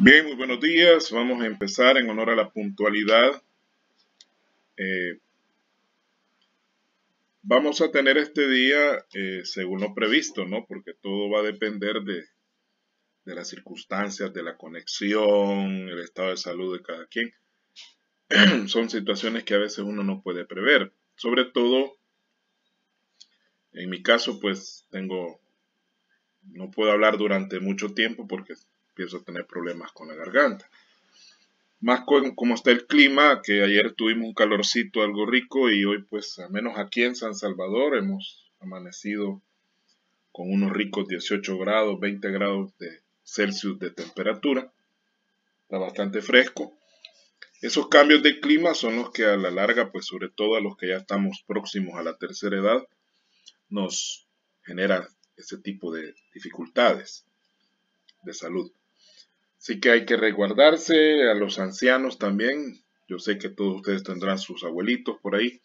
Bien, muy buenos días. Vamos a empezar en honor a la puntualidad. Eh, Vamos a tener este día según lo previsto, ¿no? Porque todo va a depender de las circunstancias, de la conexión, el estado de salud de cada quien. Son situaciones que a veces uno no puede prever. Sobre todo, en mi caso, pues no puedo hablar durante mucho tiempo porque empiezo a tener problemas con la garganta. Más como está el clima, que ayer tuvimos un calorcito algo rico y hoy pues al menos aquí en San Salvador hemos amanecido con unos ricos 18 grados, 20 grados de Celsius de temperatura. Está bastante fresco. Esos cambios de clima son los que a la larga, pues sobre todo a los que ya estamos próximos a la tercera edad, nos genera ese tipo de dificultades de salud. Así que hay que resguardarse, a los ancianos también. Yo sé que todos ustedes tendrán sus abuelitos por ahí,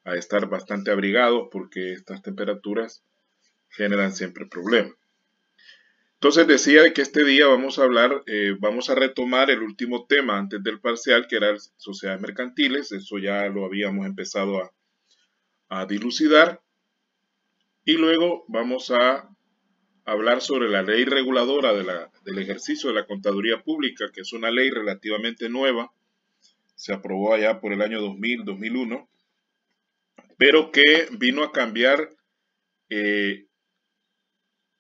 a estar bastante abrigados porque estas temperaturas generan siempre problemas. Entonces decía que este día vamos a hablar, vamos a retomar el último tema antes del parcial, que era sociedades mercantiles. Eso ya lo habíamos empezado a dilucidar. Y luego vamos a hablar sobre la ley reguladora del ejercicio de la contaduría pública, que es una ley relativamente nueva. Se aprobó allá por el año 2000, 2001, pero que vino a cambiar eh,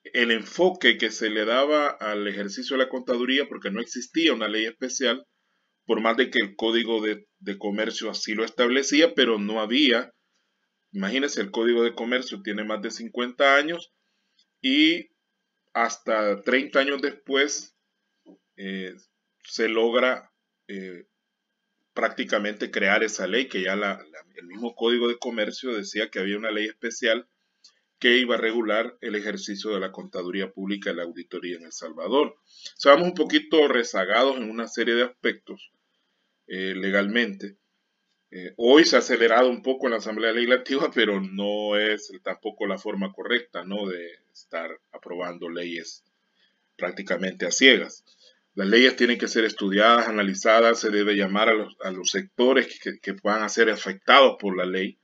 el enfoque que se le daba al ejercicio de la contaduría, porque no existía una ley especial, por más de que el Código de Comercio así lo establecía, pero no había. Imagínense, el Código de Comercio tiene más de 50 años y hasta 30 años después eh, se logra prácticamente crear esa ley, que ya el mismo Código de Comercio decía que había una ley especial que iba a regular el ejercicio de la contaduría pública y la auditoría en El Salvador. O sea, vamos un poquito rezagados en una serie de aspectos legalmente. Hoy se ha acelerado un poco en la Asamblea Legislativa, pero no es tampoco la forma correcta, ¿no?, de estar aprobando leyes prácticamente a ciegas. Las leyes tienen que ser estudiadas, analizadas, se debe llamar a los sectores que puedan ser afectados por la ley.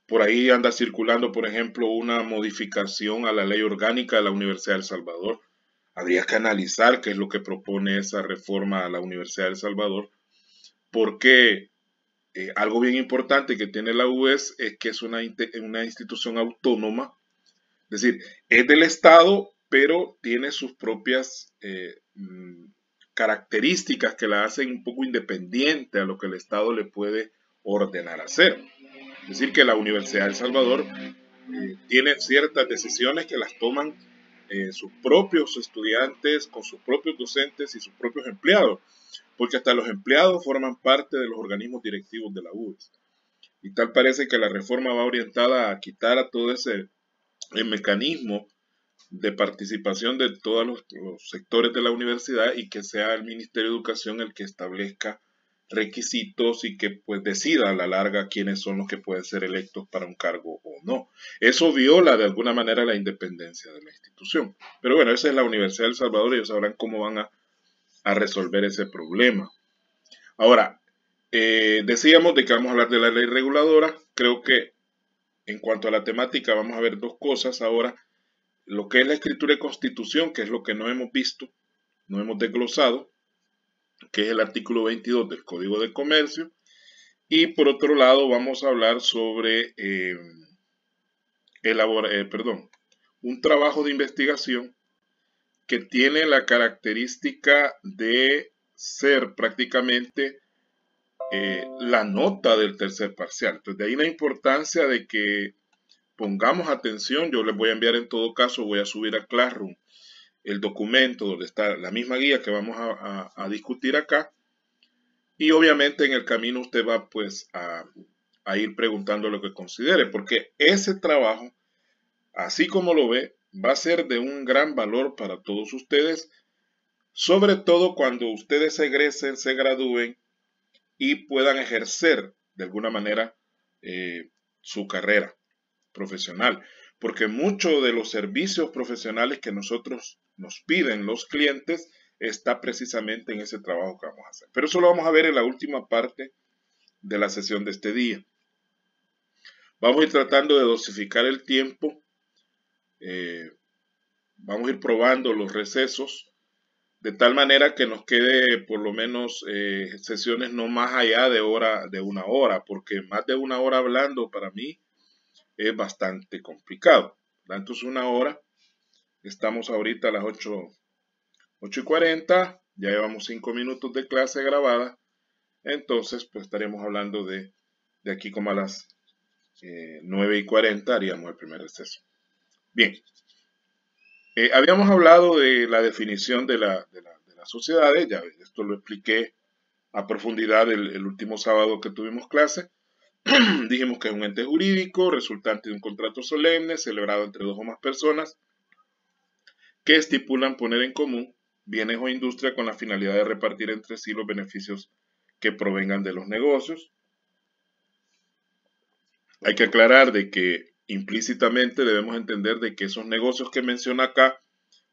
Por ahí anda circulando, por ejemplo, una modificación a la ley orgánica de la Universidad de El Salvador. Habría que analizar qué es lo que propone esa reforma a la Universidad de El Salvador, porque algo bien importante que tiene la UES es que es una institución autónoma, es decir, es del Estado, pero tiene sus propias características que la hacen un poco independiente a lo que el Estado le puede ordenar hacer. Es decir, que la Universidad de El Salvador tiene ciertas decisiones que las toman sus propios estudiantes, con sus propios docentes y sus propios empleados, porque hasta los empleados forman parte de los organismos directivos de la UES. Y tal parece que la reforma va orientada a quitar a todo ese mecanismo de participación de todos los sectores de la universidad y que sea el Ministerio de Educación el que establezca requisitos y que pues decida a la larga quiénes son los que pueden ser electos para un cargo o no. Eso viola de alguna manera la independencia de la institución. Pero bueno, esa es la Universidad de El Salvador y ellos sabrán cómo van a resolver ese problema. Ahora, decíamos de que vamos a hablar de la ley reguladora. Creo que en cuanto a la temática vamos a ver dos cosas ahora. Lo que es la escritura de constitución, que es lo que no hemos visto, no hemos desglosado, que es el artículo 22 del Código de Comercio. Y por otro lado vamos a hablar sobre un trabajo de investigación que tiene la característica de ser prácticamente la nota del tercer parcial. Entonces, de ahí la importancia de que pongamos atención. Yo les voy a enviar, en todo caso, voy a subir a Classroom el documento donde está la misma guía que vamos a discutir acá. Y obviamente en el camino usted va pues a ir preguntando lo que considere, porque ese trabajo, así como lo ve, va a ser de un gran valor para todos ustedes, sobre todo cuando ustedes se egresen, se gradúen y puedan ejercer de alguna manera su carrera profesional, porque muchos de los servicios profesionales que nosotros nos piden los clientes está precisamente en ese trabajo que vamos a hacer. Pero eso lo vamos a ver en la última parte de la sesión de este día. Vamos a ir tratando de dosificar el tiempo. Vamos a ir probando los recesos de tal manera que nos quede por lo menos sesiones no más allá de una hora, porque más de una hora hablando para mí es bastante complicado. Entonces una hora, estamos ahorita a las 8:40, ya llevamos 5 minutos de clase grabada, entonces pues estaremos hablando de aquí como a las 9:40 haríamos el primer receso. Bien, habíamos hablado de la definición de las sociedades, ya esto lo expliqué a profundidad el último sábado que tuvimos clase. Dijimos que es un ente jurídico resultante de un contrato solemne celebrado entre dos o más personas que estipulan poner en común bienes o industria con la finalidad de repartir entre sí los beneficios que provengan de los negocios. Hay que aclarar de que implícitamente debemos entender de que esos negocios que menciona acá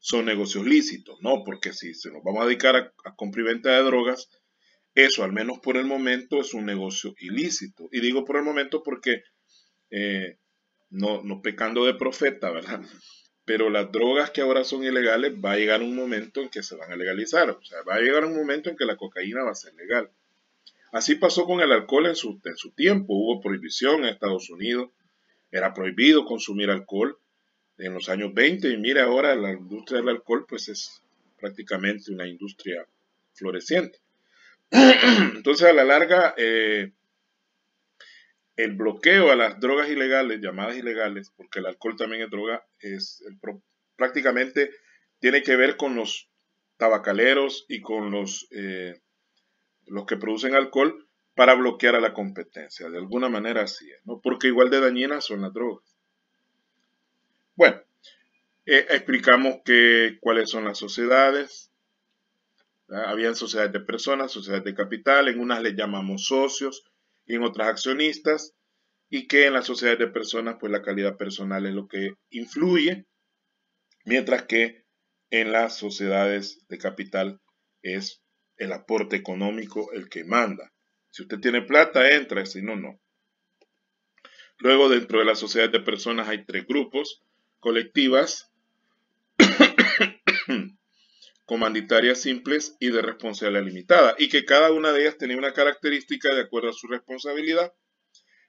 son negocios lícitos, ¿no? Porque si se nos vamos a dedicar a compra y venta de drogas, eso al menos por el momento es un negocio ilícito. Y digo por el momento porque no pecando de profeta, ¿verdad? Pero las drogas que ahora son ilegales va a llegar un momento en que se van a legalizar. O sea, va a llegar un momento en que la cocaína va a ser legal. Así pasó con el alcohol en su tiempo. Hubo prohibición en Estados Unidos. Era prohibido consumir alcohol en los años 20 y mira ahora la industria del alcohol pues es prácticamente una industria floreciente. Entonces a la larga el bloqueo a las drogas ilegales, llamadas ilegales, porque el alcohol también es droga, prácticamente tiene que ver con los tabacaleros y con los que producen alcohol para bloquear a la competencia. De alguna manera así es, ¿no? Porque igual de dañinas son las drogas. Bueno, explicamos cuáles son las sociedades. Habían sociedades de personas, sociedades de capital, en unas les llamamos socios y en otras accionistas, y que en las sociedades de personas pues la calidad personal es lo que influye, mientras que en las sociedades de capital es el aporte económico el que manda. Si usted tiene plata, entra, si no, no. Luego, dentro de las sociedades de personas hay 3 grupos: colectivas, comanditarias simples y de responsabilidad limitada, y que cada una de ellas tenía una característica de acuerdo a su responsabilidad.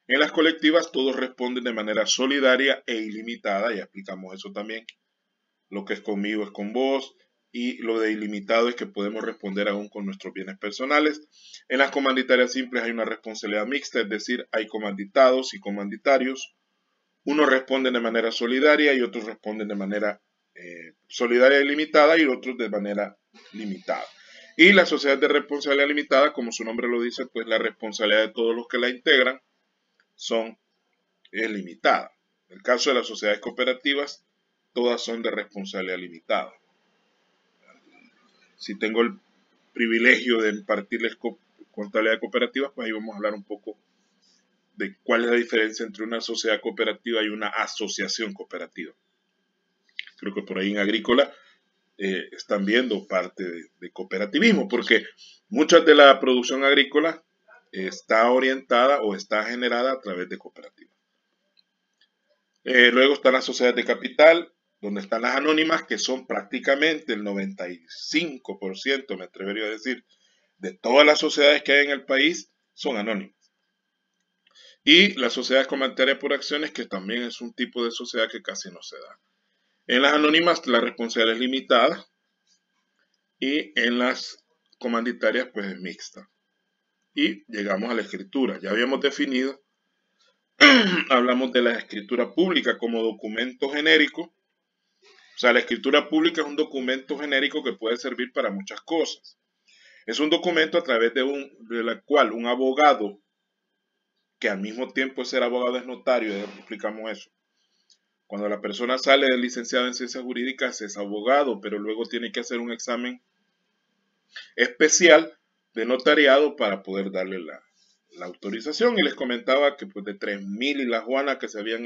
En las colectivas todos responden de manera solidaria e ilimitada, ya explicamos eso también. Lo que es conmigo es con vos, y lo de ilimitado es que podemos responder aún con nuestros bienes personales. En las comanditarias simples hay una responsabilidad mixta, es decir, hay comanditados y comanditarios. Unos responden de manera solidaria y otros responden de manera solidaria y limitada, y otros de manera limitada. Y la sociedad de responsabilidad limitada, como su nombre lo dice, pues la responsabilidad de todos los que la integran es limitada. En el caso de las sociedades cooperativas, todas son de responsabilidad limitada. Si tengo el privilegio de impartirles contabilidad cooperativa, pues ahí vamos a hablar un poco de cuál es la diferencia entre una sociedad cooperativa y una asociación cooperativa. Creo que por ahí en agrícola están viendo parte de cooperativismo, porque mucha de la producción agrícola está orientada o está generada a través de cooperativas. Luego están las sociedades de capital, donde están las anónimas, que son prácticamente el 95%, me atrevería a decir, de todas las sociedades que hay en el país, son anónimas. Y las sociedades comunitarias por acciones, que también es un tipo de sociedad que casi no se da. En las anónimas la responsabilidad es limitada, y en las comanditarias pues es mixta. Y llegamos a la escritura. Ya habíamos definido, hablamos de la escritura pública como documento genérico. O sea, la escritura pública es un documento genérico que puede servir para muchas cosas. Es un documento a través de la cual un abogado, que al mismo tiempo de ser abogado es notario, ya explicamos eso. Cuando la persona sale de licenciado en ciencias jurídicas es abogado, pero luego tiene que hacer un examen especial de notariado para poder darle la autorización. Y les comentaba que pues de 3.000 y la Juana que se habían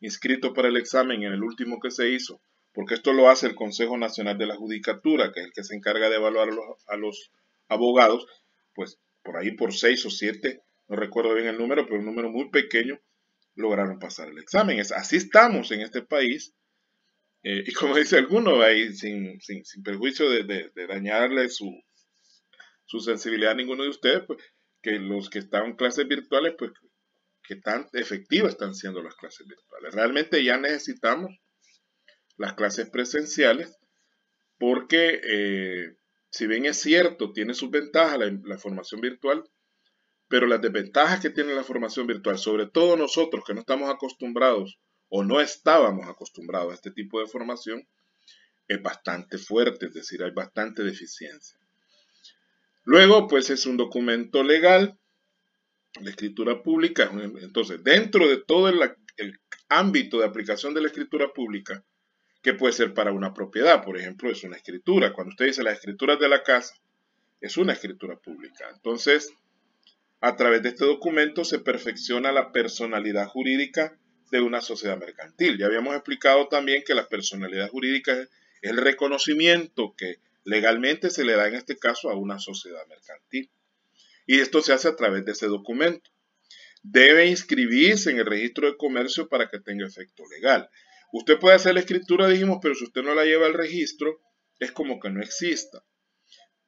inscrito para el examen en el último que se hizo, porque esto lo hace el Consejo Nacional de la Judicatura, que es el que se encarga de evaluar a los abogados, pues por ahí por 6 o 7, no recuerdo bien el número, pero un número muy pequeño, lograron pasar el examen. Así estamos en este país, y como dice alguno, ahí, sin perjuicio de dañarle su sensibilidad a ninguno de ustedes, pues que los que están en clases virtuales, pues que tan efectivas están siendo las clases virtuales. Realmente ya necesitamos las clases presenciales porque si bien es cierto, tiene sus ventajas la formación virtual, pero las desventajas que tiene la formación virtual, sobre todo nosotros que no estamos acostumbrados o no estábamos acostumbrados a este tipo de formación, es bastante fuerte, es decir, hay bastante deficiencia. Luego, pues es un documento legal, la escritura pública. Entonces, dentro de todo el ámbito de aplicación de la escritura pública, que puede ser para una propiedad, por ejemplo, es una escritura. Cuando usted dice las escrituras de la casa, es una escritura pública. Entonces, a través de este documento se perfecciona la personalidad jurídica de una sociedad mercantil. Ya habíamos explicado también que la personalidad jurídica es el reconocimiento que legalmente se le da en este caso a una sociedad mercantil. Y esto se hace a través de ese documento. Debe inscribirse en el registro de comercio para que tenga efecto legal. Usted puede hacer la escritura, dijimos, pero si usted no la lleva al registro, es como que no exista.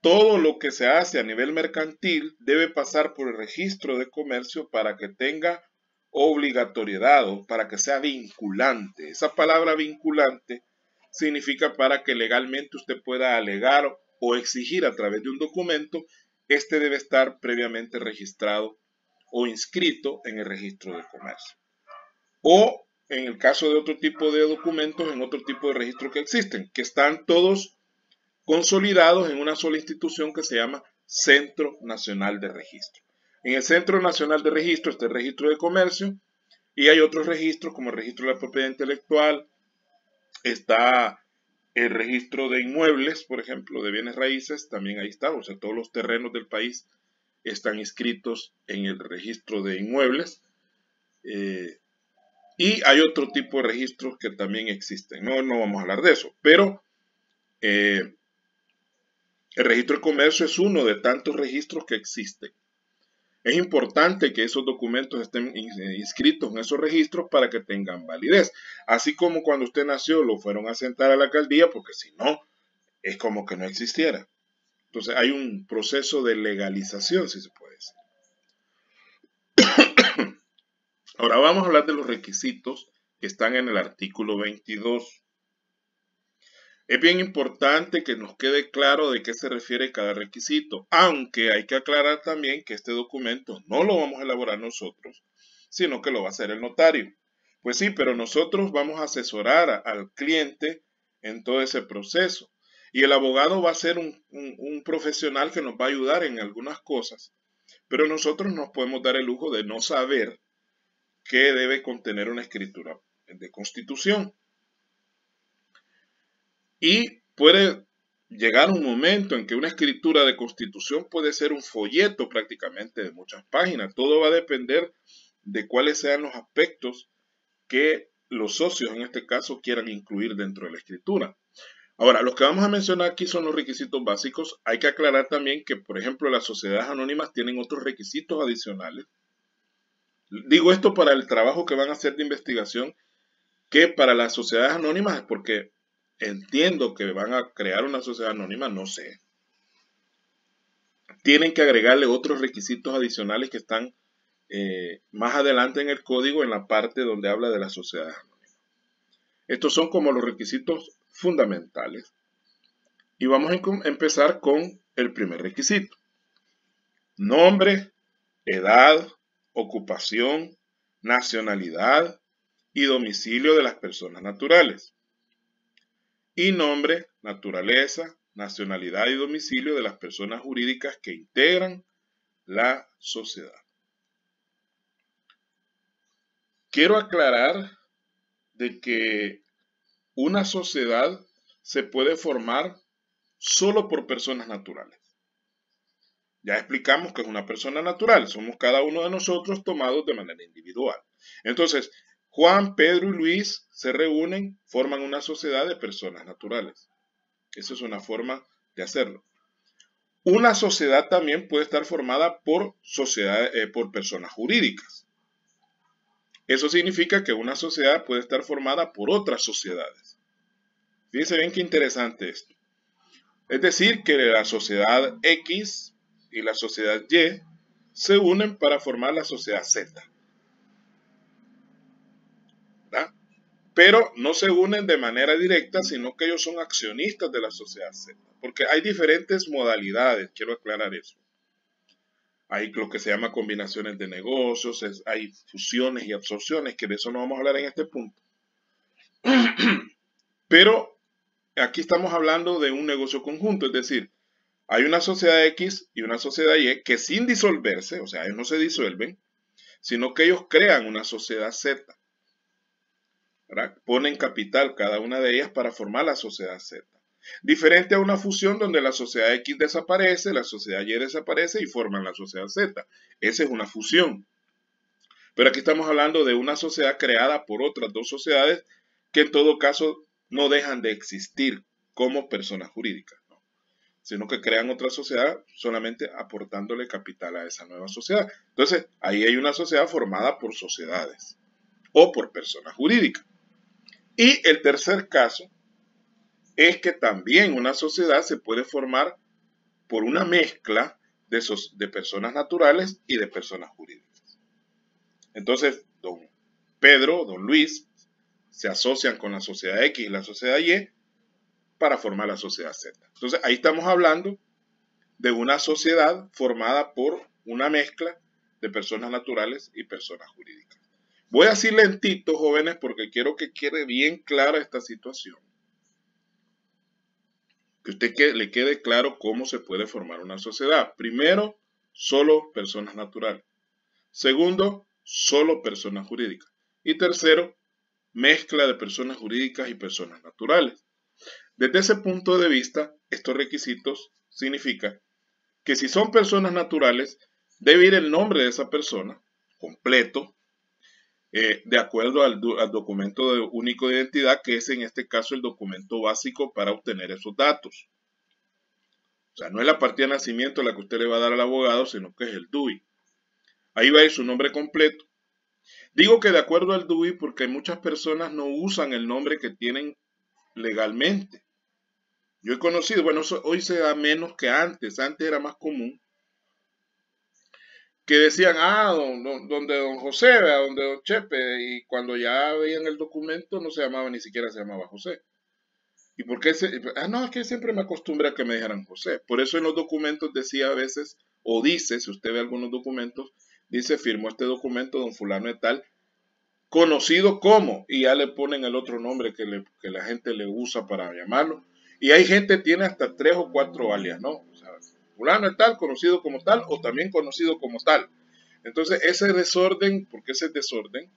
Todo lo que se hace a nivel mercantil debe pasar por el registro de comercio para que tenga obligatoriedad o para que sea vinculante. Esa palabra vinculante significa para que legalmente usted pueda alegar o exigir a través de un documento, este debe estar previamente registrado o inscrito en el registro de comercio. O en el caso de otro tipo de documentos, en otro tipo de registros que existen, que están todos consolidados en una sola institución que se llama Centro Nacional de Registro. En el Centro Nacional de Registro está el registro de comercio y hay otros registros como el registro de la propiedad intelectual, está el registro de inmuebles, por ejemplo, de bienes raíces, también ahí está, o sea, todos los terrenos del país están inscritos en el registro de inmuebles. Y hay otro tipo de registros que también existen. No vamos a hablar de eso, pero el registro de comercio es uno de tantos registros que existen. Es importante que esos documentos estén inscritos en esos registros para que tengan validez. Así como cuando usted nació lo fueron a sentar a la alcaldía, porque si no, es como que no existiera. Entonces hay un proceso de legalización, si se puede decir. Ahora vamos a hablar de los requisitos que están en el artículo 22. Es bien importante que nos quede claro de qué se refiere cada requisito, aunque hay que aclarar también que este documento no lo vamos a elaborar nosotros, sino que lo va a hacer el notario. Pues sí, pero nosotros vamos a asesorar al cliente en todo ese proceso. Y el abogado va a ser un profesional que nos va a ayudar en algunas cosas, pero nosotros nos podemos dar el lujo de no saber qué debe contener una escritura de constitución. Y puede llegar un momento en que una escritura de constitución puede ser un folleto prácticamente de muchas páginas. Todo va a depender de cuáles sean los aspectos que los socios en este caso quieran incluir dentro de la escritura. Ahora, los que vamos a mencionar aquí son los requisitos básicos. Hay que aclarar también que, por ejemplo, las sociedades anónimas tienen otros requisitos adicionales. Digo esto para el trabajo que van a hacer de investigación, que para las sociedades anónimas es porque entiendo que van a crear una sociedad anónima, no sé. Tienen que agregarle otros requisitos adicionales que están más adelante en el código, en la parte donde habla de las sociedades anónimas. Estos son como los requisitos fundamentales. Y vamos a empezar con el primer requisito. Nombre, edad, ocupación, nacionalidad y domicilio de las personas naturales. Y nombre, naturaleza, nacionalidad y domicilio de las personas jurídicas que integran la sociedad. Quiero aclarar de que una sociedad se puede formar solo por personas naturales. Ya explicamos que es una persona natural, somos cada uno de nosotros tomados de manera individual. Entonces, Juan, Pedro y Luis se reúnen, forman una sociedad de personas naturales. Esa es una forma de hacerlo. Una sociedad también puede estar formada por personas jurídicas. Eso significa que una sociedad puede estar formada por otras sociedades. Fíjense bien qué interesante esto. Es decir, que la sociedad X y la sociedad Y se unen para formar la sociedad Z. ¿Verdad? Pero no se unen de manera directa, sino que ellos son accionistas de la sociedad Z. Porque hay diferentes modalidades, quiero aclarar eso. Hay lo que se llama combinaciones de negocios, hay fusiones y absorciones, que de eso no vamos a hablar en este punto. Pero aquí estamos hablando de un negocio conjunto, es decir, hay una sociedad X y una sociedad Y que sin disolverse, o sea, ellos no se disuelven, sino que ellos crean una sociedad Z. ¿Verdad? Ponen capital cada una de ellas para formar la sociedad Z. Diferente a una fusión donde la sociedad X desaparece, la sociedad Y desaparece y forman la sociedad Z. Esa es una fusión. Pero aquí estamos hablando de una sociedad creada por otras dos sociedades que en todo caso no dejan de existir como personas jurídicas, ¿no? Sino que crean otra sociedad solamente aportándole capital a esa nueva sociedad. Entonces, ahí hay una sociedad formada por sociedades o por personas jurídicas. Y el tercer caso es que también una sociedad se puede formar por una mezcla de personas naturales y de personas jurídicas. Entonces, don Pedro, don Luis, se asocian con la sociedad X y la sociedad Y para formar la sociedad Z. Entonces, ahí estamos hablando de una sociedad formada por una mezcla de personas naturales y personas jurídicas. Voy así lentito, jóvenes, porque quiero que quede bien clara esta situación. Que usted le quede claro cómo se puede formar una sociedad. Primero, solo personas naturales. Segundo, solo personas jurídicas. Y tercero, mezcla de personas jurídicas y personas naturales. Desde ese punto de vista, estos requisitos significan que si son personas naturales, debe ir el nombre de esa persona completo, de acuerdo al documento único de identidad, que es en este caso el documento básico para obtener esos datos. O sea, no es la partida de nacimiento la que usted le va a dar al abogado, sino que es el DUI. Ahí va a ir su nombre completo. Digo que de acuerdo al DUI porque muchas personas no usan el nombre que tienen legalmente. Yo he conocido, bueno, hoy se da menos que antes era más común, que decían, donde don José, donde don Chepe, y cuando ya veían el documento no se llamaba, ni siquiera se llamaba José. ¿Y por qué? No, es que siempre me acostumbré a que me dijeran José. Por eso en los documentos decía a veces, o dice, si usted ve algunos documentos, dice, firmó este documento don fulano de tal, conocido como, y ya le ponen el otro nombre que la gente le usa para llamarlo. Y hay gente que tiene hasta 3 o 4 alias, ¿no? O sea, fulano de tal, conocido como tal, o también conocido como tal. Entonces, ese desorden, porque ese desorden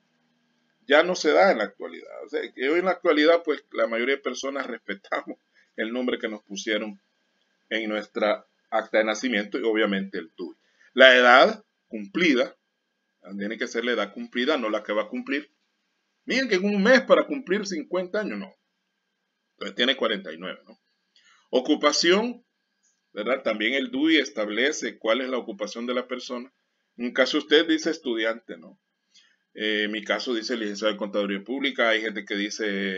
ya no se da en la actualidad. O sea, que hoy en la actualidad, pues la mayoría de personas respetamos el nombre que nos pusieron en nuestra acta de nacimiento y obviamente el TUI. La edad cumplida, tiene que ser la edad cumplida, no la que va a cumplir. Miren que en un mes para cumplir 50 años, no. Entonces tiene 49, ¿no? Ocupación, ¿verdad? También el DUI establece cuál es la ocupación de la persona. En un caso usted dice estudiante, ¿no? En mi caso dice licenciado en Contaduría Pública, hay gente que dice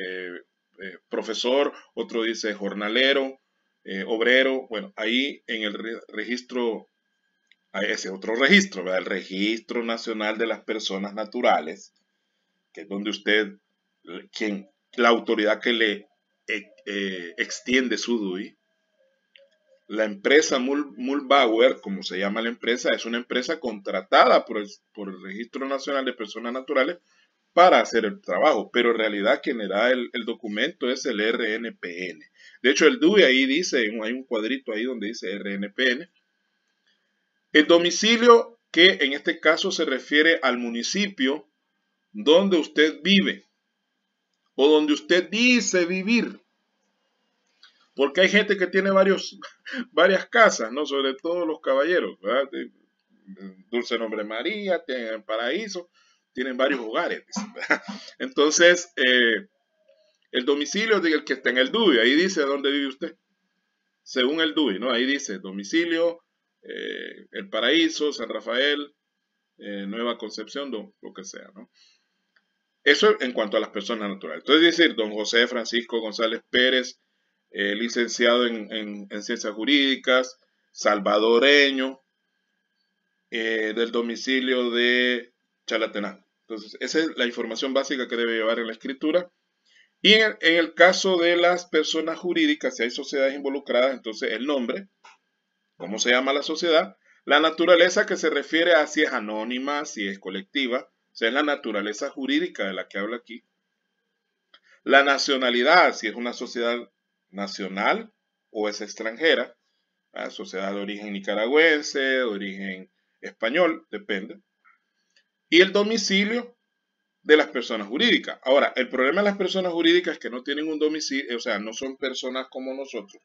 profesor, otro dice jornalero, obrero. Bueno, ahí en el registro, hay ese otro registro, ¿verdad? El Registro Nacional de las Personas Naturales, que es donde usted, la autoridad que le extiende su DUI. La empresa Muhlbauer, como se llama la empresa, es una empresa contratada por el Registro Nacional de Personas Naturales para hacer el trabajo, pero en realidad quien le da el documento es el RNPN. De hecho, el DUI ahí dice, hay un cuadrito ahí donde dice RNPN. El domicilio, que en este caso se refiere al municipio donde usted vive o donde usted dice vivir. Porque hay gente que tiene varias casas, ¿no? Sobre todo los caballeros, ¿verdad? Dulce Nombre María, tienen el Paraíso. tienen varios hogares, dicen, ¿verdad? Entonces, el domicilio es el que está en el DUI, ahí dice dónde vive usted, según el DUI, ¿no? Ahí dice domicilio, El Paraíso, San Rafael, Nueva Concepción, lo que sea, ¿no? Eso en cuanto a las personas naturales. Entonces, decir, don José Francisco González Pérez, licenciado en Ciencias Jurídicas, salvadoreño, del domicilio de Chalatenango. Entonces, esa es la información básica que debe llevar en la escritura. Y en el caso de las personas jurídicas, si hay sociedades involucradas, entonces el nombre, cómo se llama la sociedad, la naturaleza, que se refiere a si es anónima, si es colectiva, o sea, es la naturaleza jurídica de la que habla aquí. La nacionalidad, si es una sociedad nacional o es extranjera, la sociedad de origen nicaragüense, de origen español, depende. Y el domicilio de las personas jurídicas. Ahora, el problema de las personas jurídicas es que no tienen un domicilio, o sea, no son personas como nosotros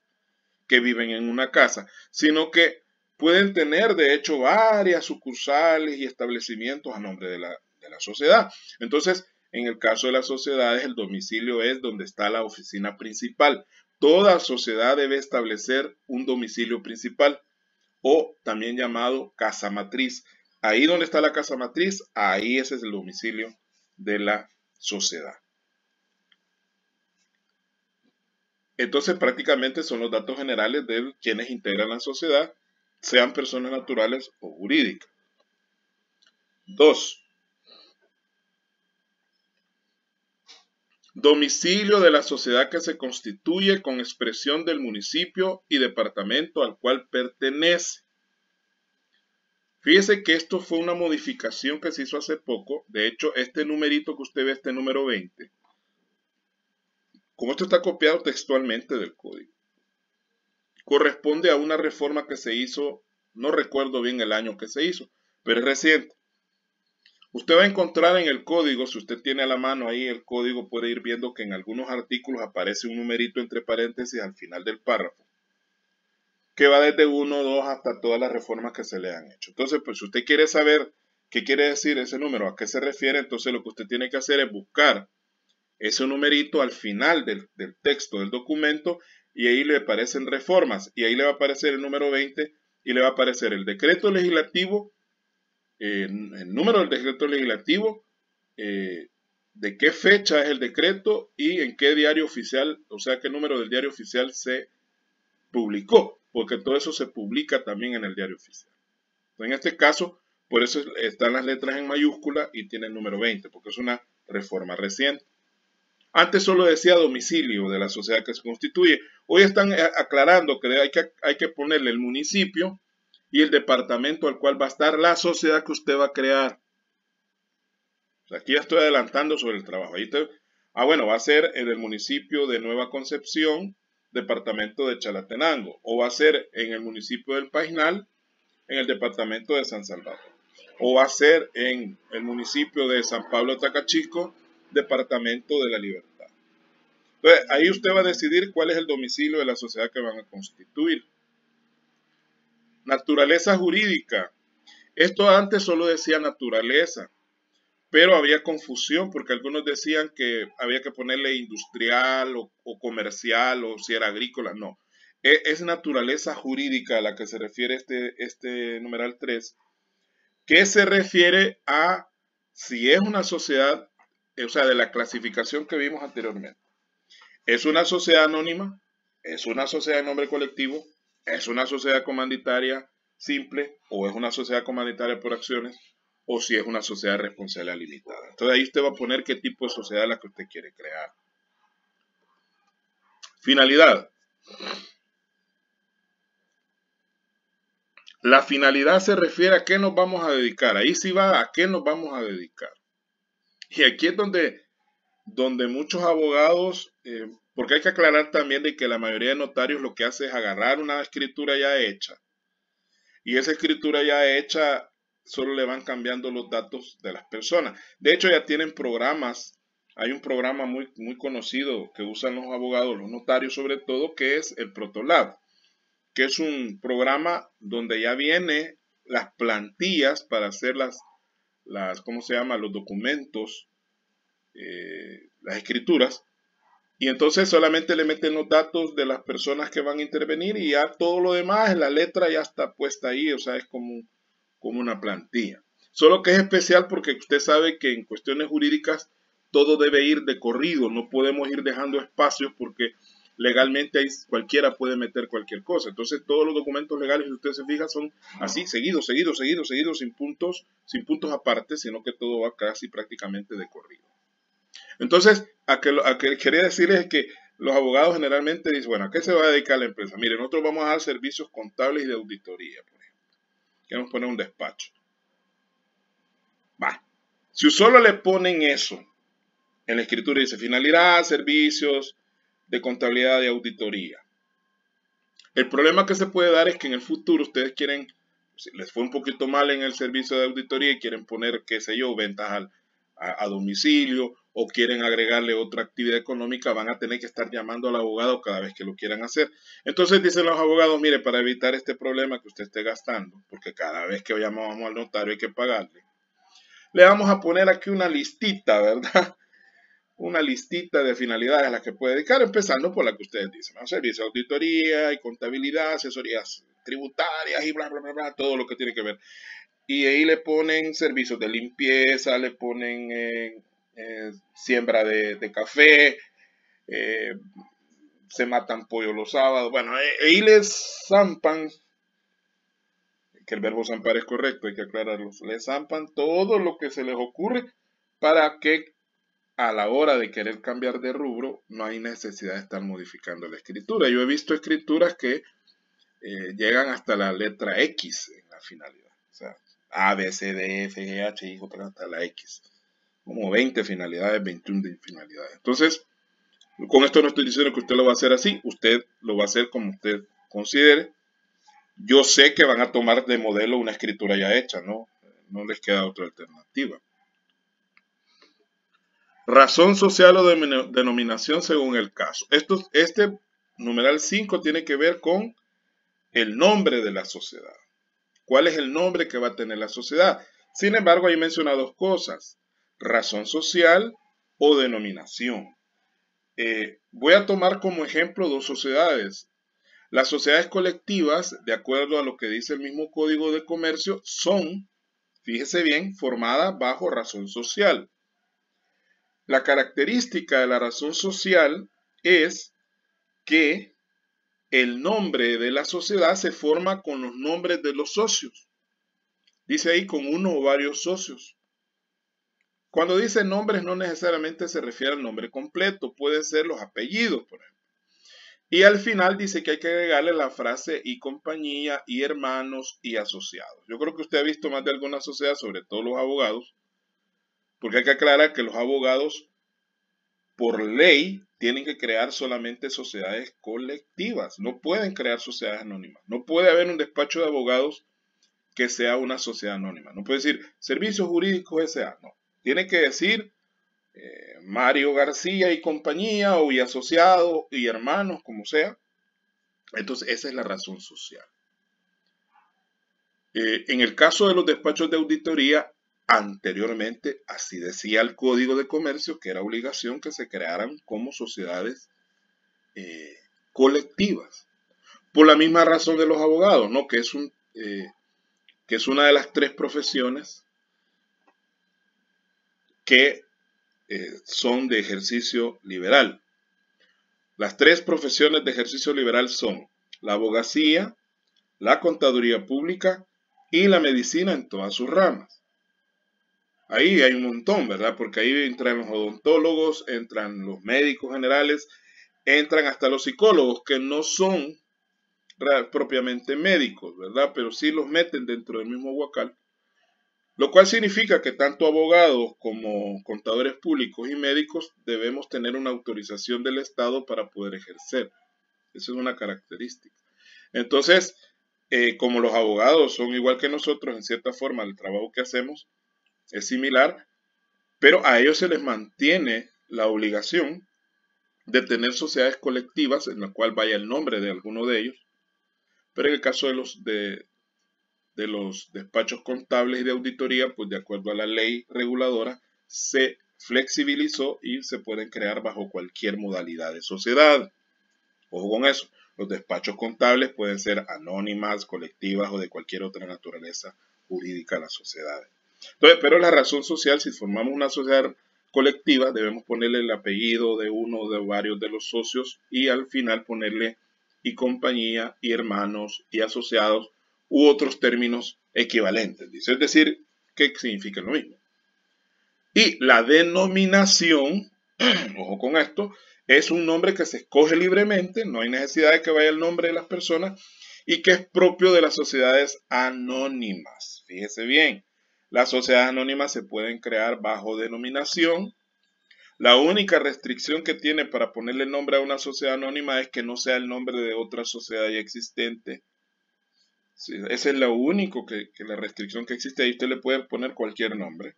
que viven en una casa, sino que pueden tener, de hecho, varias sucursales y establecimientos a nombre de la sociedad. Entonces, en el caso de las sociedades, el domicilio es donde está la oficina principal. Toda sociedad debe establecer un domicilio principal, o también llamado casa matriz. Ahí donde está la casa matriz, ahí ese es el domicilio de la sociedad. Entonces, prácticamente son los datos generales de quienes integran la sociedad, sean personas naturales o jurídicas. 2. Domicilio de la sociedad que se constituye con expresión del municipio y departamento al cual pertenece. Fíjese que esto fue una modificación que se hizo hace poco. De hecho, este numerito que usted ve, este número 20, como esto está copiado textualmente del código, corresponde a una reforma que se hizo, no recuerdo bien el año que se hizo, pero es reciente. Usted va a encontrar en el código, si usted tiene a la mano ahí el código, puede ir viendo que en algunos artículos aparece un numerito entre paréntesis al final del párrafo, que va desde 1, 2 hasta todas las reformas que se le han hecho. Entonces, pues si usted quiere saber qué quiere decir ese número, a qué se refiere, entonces lo que usted tiene que hacer es buscar ese numerito al final del texto del documento, y ahí le aparecen reformas, y ahí le va a aparecer el número 20, y le va a aparecer el decreto legislativo, el número del decreto legislativo, de qué fecha es el decreto y en qué diario oficial, o sea, qué número del diario oficial se publicó, porque todo eso se publica también en el diario oficial. En este caso, por eso están las letras en mayúscula y tiene el número 20, porque es una reforma reciente. Antes solo decía domicilio de la sociedad que se constituye. Hoy están aclarando que hay que ponerle el municipio y el departamento al cual va a estar la sociedad que usted va a crear. Aquí ya estoy adelantando sobre el trabajo. Bueno, va a ser en el municipio de Nueva Concepción, departamento de Chalatenango, o va a ser en el municipio del Painal, en el departamento de San Salvador, o va a ser en el municipio de San Pablo Tacachico, departamento de la Libertad. Entonces, ahí usted va a decidir cuál es el domicilio de la sociedad que van a constituir. Naturaleza jurídica. Esto antes solo decía naturaleza, pero había confusión porque algunos decían que había que ponerle industrial o comercial o si era agrícola. No, es naturaleza jurídica a la que se refiere este numeral 3, que se refiere a si es una sociedad, o sea, de la clasificación que vimos anteriormente. ¿Es una sociedad anónima? ¿Es una sociedad de nombre colectivo? ¿Es una sociedad comanditaria simple? ¿O es una sociedad comanditaria por acciones? ¿O si es una sociedad de responsabilidad limitada? Entonces ahí usted va a poner qué tipo de sociedad es la que usted quiere crear. Finalidad. La finalidad se refiere a qué nos vamos a dedicar. Ahí sí va a qué nos vamos a dedicar. Y aquí es donde muchos abogados, porque hay que aclarar también de que la mayoría de notarios lo que hace es agarrar una escritura ya hecha, y esa escritura ya hecha solo le van cambiando los datos de las personas. De hecho, ya tienen programas. Hay un programa muy conocido que usan los abogados, los notarios sobre todo, que es el Protolab, que es un programa donde ya viene las plantillas para hacer las ¿cómo se llama? Los documentos, las escrituras, y entonces solamente le meten los datos de las personas que van a intervenir y ya todo lo demás, la letra ya está puesta ahí, o sea, es como una plantilla. Solo que es especial porque usted sabe que en cuestiones jurídicas todo debe ir de corrido, no podemos ir dejando espacios porque legalmente ahí cualquiera puede meter cualquier cosa. Entonces todos los documentos legales, si usted se fija, son así, seguidos, sin puntos aparte, sino que todo va casi prácticamente de corrido. Entonces, a que quería decirles es que los abogados generalmente dicen, bueno, ¿a qué se va a dedicar la empresa? Mire, nosotros vamos a dar servicios contables y de auditoría, por ejemplo. Queremos poner un despacho. Va. Si solo le ponen eso en la escritura, dice finalidad, servicios de contabilidad y auditoría. El problema que se puede dar es que en el futuro ustedes quieren, si les fue un poquito mal en el servicio de auditoría y quieren poner, qué sé yo, ventas a domicilio o quieren agregarle otra actividad económica, van a tener que estar llamando al abogado cada vez que lo quieran hacer. Entonces dicen los abogados, mire, para evitar este problema que usted esté gastando, porque cada vez que llamamos al notario hay que pagarle, le vamos a poner aquí una listita, ¿verdad? Una listita de finalidades a las que puede dedicar, empezando por la que ustedes dicen, ¿no? Servicio de auditoría y contabilidad, asesorías tributarias y bla, bla, bla, bla, todo lo que tiene que ver. Y ahí le ponen servicios de limpieza, le ponen siembra de café, se matan pollo los sábados. Bueno, ahí les zampan, que el verbo zampar es correcto, hay que aclararlo, les zampan todo lo que se les ocurre para que a la hora de querer cambiar de rubro no hay necesidad de estar modificando la escritura. Yo he visto escrituras que llegan hasta la letra X en la finalidad. O sea, A, B, C, D, F, G, H, I, J, hasta la X. Como 20 finalidades, 21 finalidades. Entonces, con esto no estoy diciendo que usted lo va a hacer así. Usted lo va a hacer como usted considere. Yo sé que van a tomar de modelo una escritura ya hecha, ¿no? No les queda otra alternativa. Razón social o denominación según el caso. Este numeral 5 tiene que ver con el nombre de la sociedad. ¿Cuál es el nombre que va a tener la sociedad? Sin embargo, ahí menciona dos cosas. Razón social o denominación. Voy a tomar como ejemplo dos sociedades. Las sociedades colectivas, de acuerdo a lo que dice el mismo Código de Comercio, son, fíjese bien, formadas bajo razón social. La característica de la razón social es que el nombre de la sociedad se forma con los nombres de los socios. Dice ahí con uno o varios socios. Cuando dice nombres no necesariamente se refiere al nombre completo, pueden ser los apellidos, por ejemplo. Y al final dice que hay que agregarle la frase y compañía, y hermanos, y asociados. Yo creo que usted ha visto más de alguna sociedad, sobre todo los abogados, porque hay que aclarar que los abogados, por ley, tienen que crear solamente sociedades colectivas. No pueden crear sociedades anónimas. No puede haber un despacho de abogados que sea una sociedad anónima. No puede decir Servicios Jurídicos S.A. No. Tiene que decir Mario García y compañía, o y asociados y hermanos, como sea. Entonces, esa es la razón social. En el caso de los despachos de auditoría, anteriormente, así decía el Código de Comercio, que era obligación que se crearan como sociedades colectivas. Por la misma razón de los abogados, ¿no? Que es una de las tres profesiones que son de ejercicio liberal. Las tres profesiones de ejercicio liberal son la abogacía, la contaduría pública y la medicina en todas sus ramas. Ahí hay un montón, ¿verdad? Porque ahí entran los odontólogos, entran los médicos generales, entran hasta los psicólogos, que no son propiamente médicos, ¿verdad? Pero sí los meten dentro del mismo huacal. Lo cual significa que tanto abogados como contadores públicos y médicos debemos tener una autorización del Estado para poder ejercer. Esa es una característica. Entonces, como los abogados son igual que nosotros, en cierta forma, el trabajo que hacemos es similar, pero a ellos se les mantiene la obligación de tener sociedades colectivas en la cual vaya el nombre de alguno de ellos. Pero en el caso de de los despachos contables y de auditoría, pues de acuerdo a la ley reguladora, se flexibilizó y se pueden crear bajo cualquier modalidad de sociedad. Ojo con eso, los despachos contables pueden ser anónimas, colectivas o de cualquier otra naturaleza jurídica de las sociedades. Entonces, pero la razón social, si formamos una sociedad colectiva, debemos ponerle el apellido de uno o de varios de los socios y al final ponerle y compañía y hermanos y asociados u otros términos equivalentes. Es decir, que significa lo mismo. Y la denominación, ojo con esto, es un nombre que se escoge libremente, no hay necesidad de que vaya el nombre de las personas y que es propio de las sociedades anónimas. Fíjese bien, las sociedades anónimas se pueden crear bajo denominación. La única restricción que tiene para ponerle nombre a una sociedad anónima es que no sea el nombre de otra sociedad ya existente. Sí, esa es la única la restricción que existe. Ahí usted le puede poner cualquier nombre.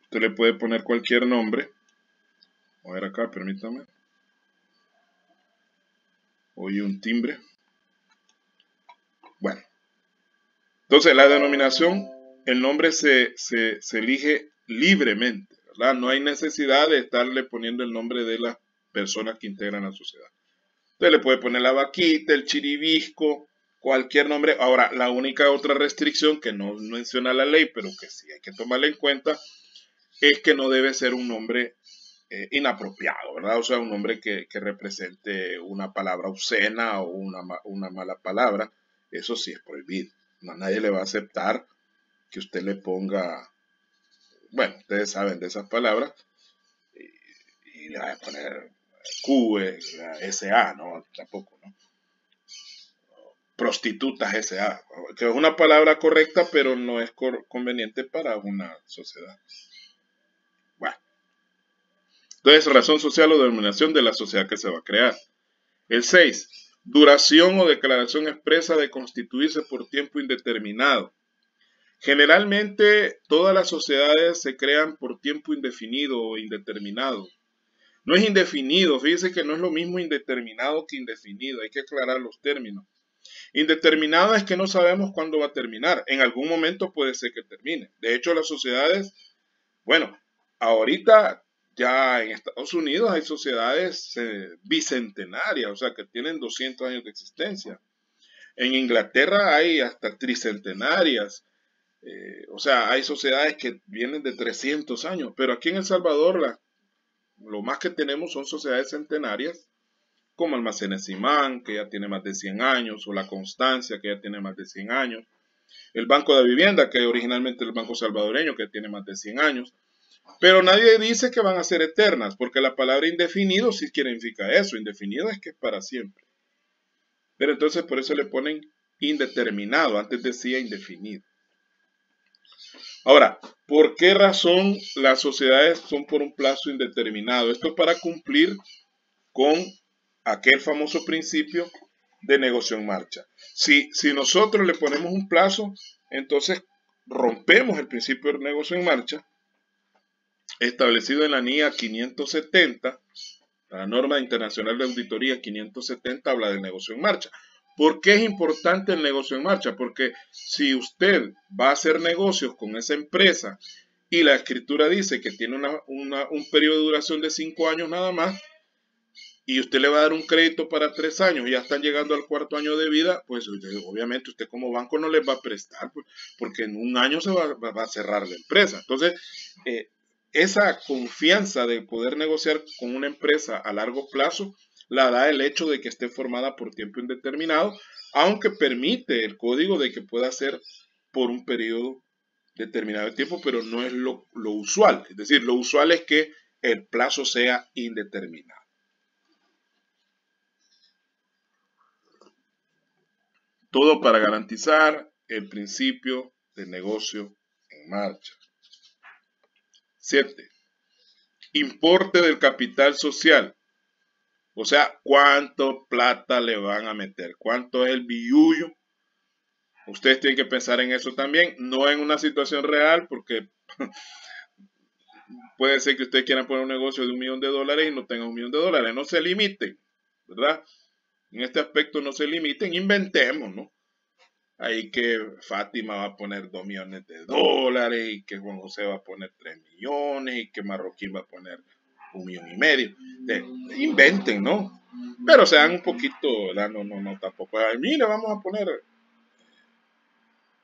Usted le puede poner cualquier nombre. A ver acá, permítame. Oye, un timbre. Bueno. Entonces, la denominación, el nombre se elige libremente, ¿verdad? No hay necesidad de estarle poniendo el nombre de las personas que integran la sociedad. Usted le puede poner la vaquita, el chiribisco, cualquier nombre. Ahora, la única otra restricción que no menciona la ley, pero que sí hay que tomarla en cuenta, es que no debe ser un nombre inapropiado, ¿verdad? O sea, un nombre que represente una palabra obscena o una mala palabra. Eso sí es prohibido. A nadie le va a aceptar que usted le ponga, bueno, ustedes saben de esas palabras, y le va a poner Q, SA, ¿no? Tampoco, ¿no? Prostitutas SA, que es una palabra correcta, pero no es conveniente para una sociedad. Bueno. Entonces, razón social o denominación de la sociedad que se va a crear. El 6. Duración o declaración expresa de constituirse por tiempo indeterminado. Generalmente, todas las sociedades se crean por tiempo indefinido o indeterminado. No es indefinido, fíjese que no es lo mismo indeterminado que indefinido, hay que aclarar los términos. Indeterminado es que no sabemos cuándo va a terminar, en algún momento puede ser que termine. De hecho, las sociedades, bueno, ahorita ya en Estados Unidos hay sociedades bicentenarias, o sea, que tienen 200 años de existencia. En Inglaterra hay hasta tricentenarias, o sea, hay sociedades que vienen de 300 años, pero aquí en El Salvador lo más que tenemos son sociedades centenarias, como Almacenes Simán, que ya tiene más de 100 años, o La Constancia, que ya tiene más de 100 años, el Banco de Vivienda, que originalmente es el Banco Salvadoreño, que tiene más de 100 años, pero nadie dice que van a ser eternas, porque la palabra indefinido sí significa eso, indefinido es que es para siempre. Pero entonces por eso le ponen indeterminado, antes decía indefinido. Ahora, ¿por qué razón las sociedades son por un plazo indeterminado? Esto es para cumplir con aquel famoso principio de negocio en marcha. Si nosotros le ponemos un plazo, entonces rompemos el principio de negocio en marcha establecido en la NIA 570, la norma internacional de auditoría 570 habla del negocio en marcha. ¿Por qué es importante el negocio en marcha? Porque si usted va a hacer negocios con esa empresa y la escritura dice que tiene un periodo de duración de 5 años nada más, y usted le va a dar un crédito para 3 años y ya están llegando al 4.º año de vida, pues obviamente usted como banco no les va a prestar, porque en un año se va a cerrar la empresa. Entonces, esa confianza de poder negociar con una empresa a largo plazo la da el hecho de que esté formada por tiempo indeterminado, aunque permite el código de que pueda ser por un periodo determinado de tiempo, pero no es lo usual. Es decir, lo usual es que el plazo sea indeterminado. Todo para garantizar el principio de negocio en marcha. 7. Importe del capital social. O sea, ¿cuánto plata le van a meter? ¿Cuánto es el billullo? Ustedes tienen que pensar en eso también, no en una situación real, porque puede ser que ustedes quieran poner un negocio de $1 millón y no tengan $1 millón. No se limiten, ¿verdad? en este aspecto no se limiten, inventemos, ¿no? Ahí que Fátima va a poner 2 millones de dólares, y que Juan José va a poner 3 millones, y que Marroquín va a poner 1,5 millones. Inventen, ¿no? Pero sean un poquito, ¿verdad? No, tampoco. Ay, mira, vamos a poner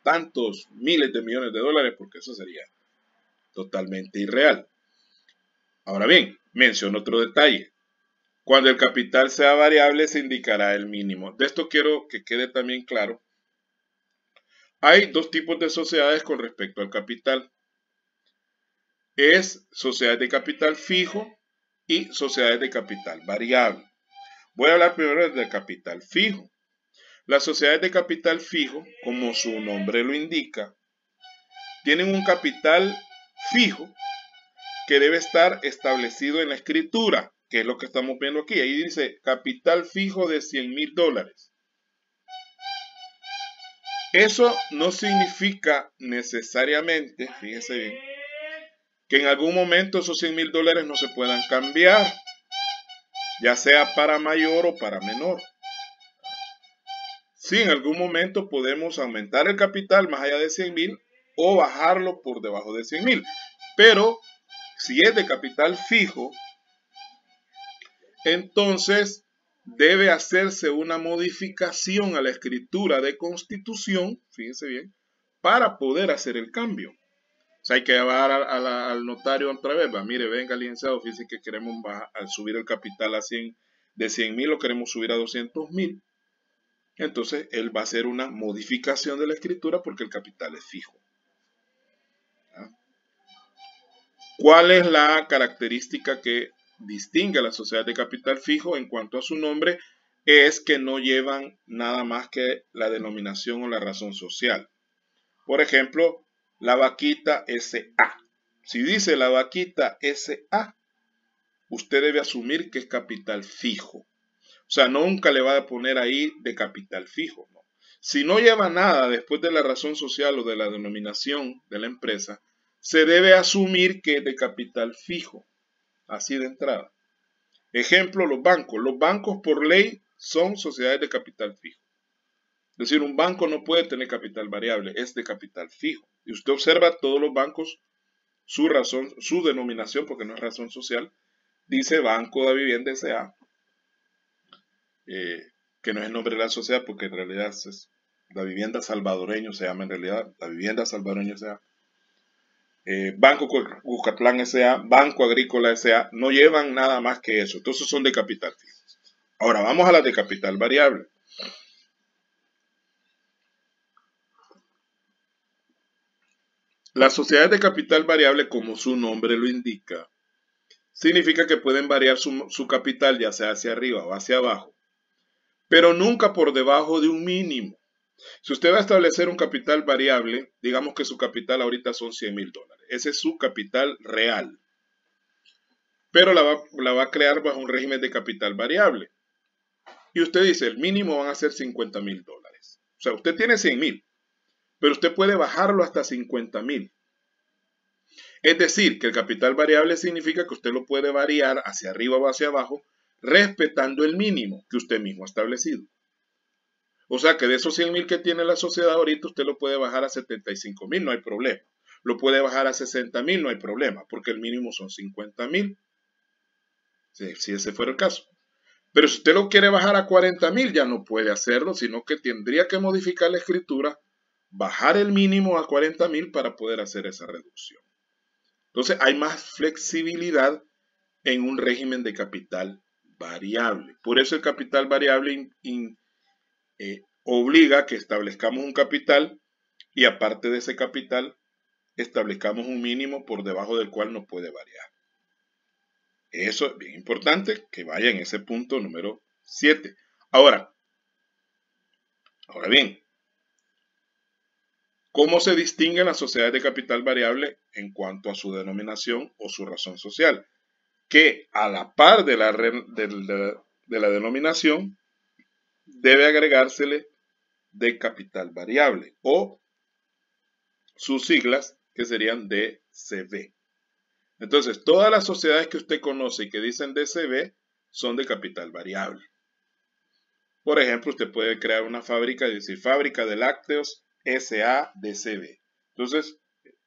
tantos miles de millones de dólares, porque eso sería totalmente irreal. Ahora bien, menciono otro detalle. Cuando el capital sea variable, se indicará el mínimo. De esto quiero que quede también claro. Hay dos tipos de sociedades con respecto al capital. Es sociedades de capital fijo y sociedades de capital variable. Voy a hablar primero del capital fijo. Las sociedades de capital fijo, como su nombre lo indica, tienen un capital fijo que debe estar establecido en la escritura, que es lo que estamos viendo aquí. Ahí dice capital fijo de 100,000 dólares. Eso no significa necesariamente, fíjese bien, que en algún momento esos 100,000 dólares no se puedan cambiar, ya sea para mayor o para menor. Sí, en algún momento podemos aumentar el capital más allá de 100,000 o bajarlo por debajo de 100,000. Pero si es de capital fijo, entonces debe hacerse una modificación a la escritura de constitución, fíjense bien, para poder hacer el cambio. O sea, hay que llevar al notario otra vez. Va, mire, venga, licenciado, fíjense que queremos subir el capital a 100, de 100,000 lo queremos subir a 200,000. Entonces, él va a hacer una modificación de la escritura porque el capital es fijo. ¿Ah? ¿Cuál es la característica que distingue a la sociedad de capital fijo en cuanto a su nombre? Es que no llevan nada más que la denominación o la razón social. Por ejemplo, la vaquita SA. Si dice la vaquita SA, usted debe asumir que es capital fijo. O sea, nunca le va a poner ahí de capital fijo. ¿No? Si no lleva nada después de la razón social o de la denominación de la empresa, se debe asumir que es de capital fijo. Así de entrada. Ejemplo, los bancos. Los bancos por ley son sociedades de capital fijo. Es decir, un banco no puede tener capital variable, es de capital fijo. Y usted observa todos los bancos, su razón, su denominación, porque no es razón social, dice Banco de Vivienda S.A., que no es el nombre de la sociedad, porque en realidad es la vivienda salvadoreño, se llama en realidad la vivienda salvadoreño S.A., Banco Cuscatlán S.A., Banco Agrícola S.A., no llevan nada más que eso, entonces son de capital fijo. Ahora vamos a las de capital variable. Las sociedades de capital variable, como su nombre lo indica, significa que pueden variar su capital ya sea hacia arriba o hacia abajo, pero nunca por debajo de un mínimo. Si usted va a establecer un capital variable, digamos que su capital ahorita son 100,000 dólares. Ese es su capital real. Pero la va a crear bajo un régimen de capital variable. Y usted dice, el mínimo van a ser 50,000 dólares. O sea, usted tiene 100,000, pero usted puede bajarlo hasta 50,000. Es decir, que el capital variable significa que usted lo puede variar hacia arriba o hacia abajo, respetando el mínimo que usted mismo ha establecido. O sea que de esos 100,000 que tiene la sociedad ahorita, usted lo puede bajar a 75,000, no hay problema. Lo puede bajar a 60,000, no hay problema, porque el mínimo son 50,000. Si ese fuera el caso. Pero si usted lo quiere bajar a 40,000, ya no puede hacerlo, sino que tendría que modificar la escritura, bajar el mínimo a 40,000 para poder hacer esa reducción. Entonces hay más flexibilidad en un régimen de capital variable. Por eso el capital variable obliga a que establezcamos un capital y aparte de ese capital establezcamos un mínimo por debajo del cual no puede variar. Eso es bien importante que vaya en ese punto número 7. Ahora bien, ¿cómo se distinguen las sociedades de capital variable en cuanto a su denominación o su razón social? Que a la par de la denominación debe agregársele de capital variable o sus siglas que serían DCV. Entonces, todas las sociedades que usted conoce y que dicen DCV son de capital variable. Por ejemplo, usted puede crear una fábrica y decir Fábrica de Lácteos SADCB. Entonces,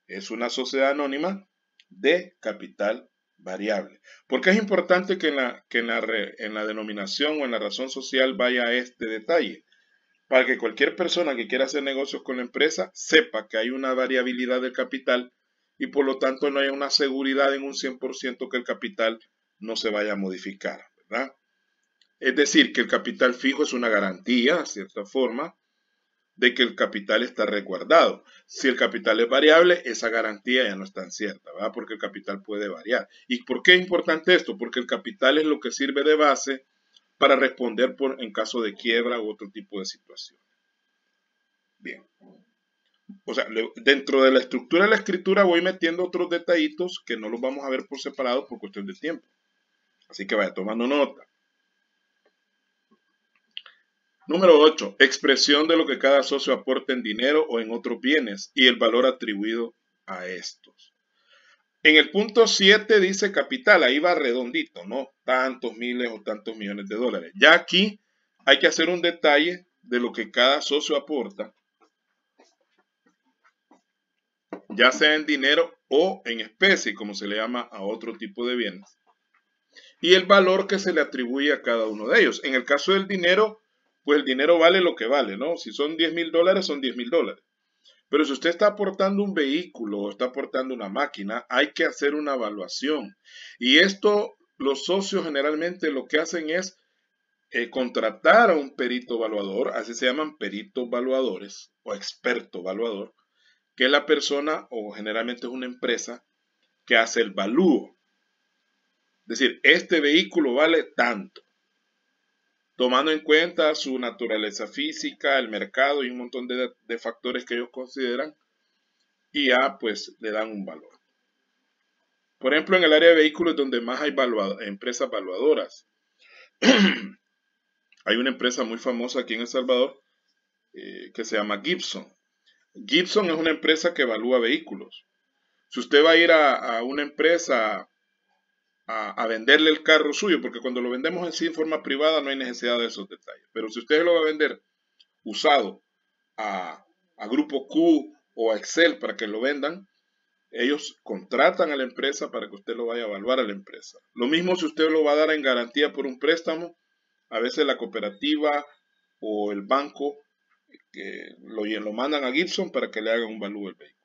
es una sociedad anónima de capital variable. ¿Por qué es importante que en la denominación o en la razón social vaya este detalle? Para que cualquier persona que quiera hacer negocios con la empresa sepa que hay una variabilidad del capital y por lo tanto no haya una seguridad en un 100% que el capital no se vaya a modificar, ¿verdad? Es decir, que el capital fijo es una garantía, de cierta forma, de que el capital está resguardado. Si el capital es variable, esa garantía ya no es tan cierta, ¿verdad? Porque el capital puede variar. ¿Y por qué es importante esto? Porque el capital es lo que sirve de base para responder en caso de quiebra u otro tipo de situación. Bien. O sea, dentro de la estructura de la escritura voy metiendo otros detallitos que no los vamos a ver por separado por cuestión de tiempo. Así que vaya tomando nota. Número 8. Expresión de lo que cada socio aporta en dinero o en otros bienes y el valor atribuido a estos. En el punto 7 dice capital, ahí va redondito, ¿no? Tantos miles o tantos millones de dólares. Ya aquí hay que hacer un detalle de lo que cada socio aporta, ya sea en dinero o en especie, como se le llama a otro tipo de bienes, y el valor que se le atribuye a cada uno de ellos. En el caso del dinero, pues el dinero vale lo que vale, ¿no? Si son 10,000 dólares, son 10,000 dólares. Pero si usted está aportando un vehículo o está aportando una máquina, hay que hacer una evaluación. Y esto, los socios generalmente lo que hacen es contratar a un perito evaluador, así se llaman peritos evaluadores o experto evaluador, que es la persona o generalmente es una empresa que hace el valúo. Es decir, este vehículo vale tanto, tomando en cuenta su naturaleza física, el mercado y un montón de factores que ellos consideran, y ya pues le dan un valor. Por ejemplo, en el área de vehículos donde más hay empresas evaluadoras, hay una empresa muy famosa aquí en El Salvador que se llama Gibson. Gibson es una empresa que evalúa vehículos. Si usted va a ir a una empresa a venderle el carro suyo, porque cuando lo vendemos así en forma privada no hay necesidad de esos detalles, pero si usted lo va a vender usado a Grupo Q o a Excel para que lo vendan, ellos contratan a la empresa para que usted lo vaya a evaluar a la empresa. Lo mismo si usted lo va a dar en garantía por un préstamo, a veces la cooperativa o el banco que lo mandan a Gibson para que le hagan un valúo del vehículo.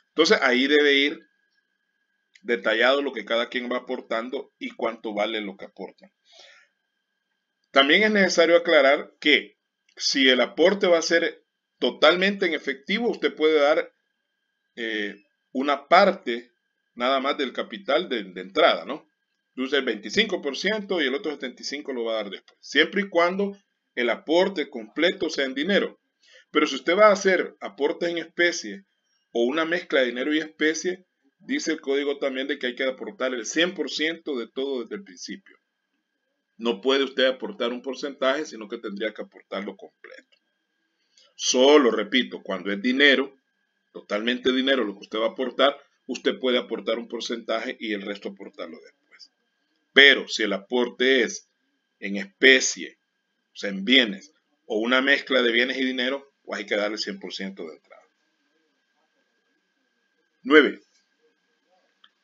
Entonces ahí debe ir detallado lo que cada quien va aportando y cuánto vale lo que aportan. También es necesario aclarar que si el aporte va a ser totalmente en efectivo, usted puede dar una parte nada más del capital de entrada, ¿no? Entonces el 25% y el otro 75% lo va a dar después, siempre y cuando el aporte completo sea en dinero. Pero si usted va a hacer aportes en especie o una mezcla de dinero y especie, dice el código también de que hay que aportar el 100% de todo desde el principio. No puede usted aportar un porcentaje, sino que tendría que aportarlo completo. Solo, repito, cuando es dinero, totalmente dinero lo que usted va a aportar, usted puede aportar un porcentaje y el resto aportarlo después. Pero si el aporte es en especie, o sea, en bienes, o una mezcla de bienes y dinero, pues hay que darle 100% de entrada. 9.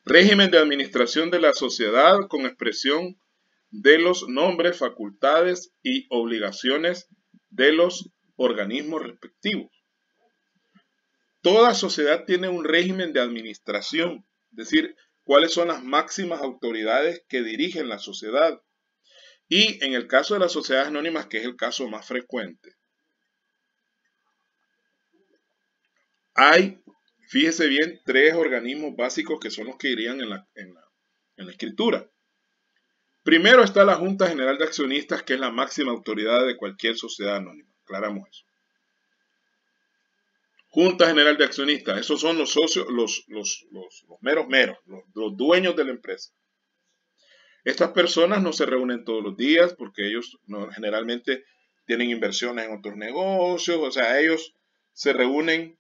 Régimen de administración de la sociedad con expresión de los nombres, facultades y obligaciones de los organismos respectivos. Toda sociedad tiene un régimen de administración, es decir, cuáles son las máximas autoridades que dirigen la sociedad. Y en el caso de las sociedades anónimas, que es el caso más frecuente, hay, fíjese bien, 3 organismos básicos que son los que irían en la escritura. Primero está la Junta General de Accionistas, que es la máxima autoridad de cualquier sociedad anónima. Aclaramos eso. Junta General de Accionistas, esos son los socios, los meros, los dueños de la empresa. Estas personas no se reúnen todos los días porque ellos generalmente tienen inversiones en otros negocios, o sea, ellos se reúnen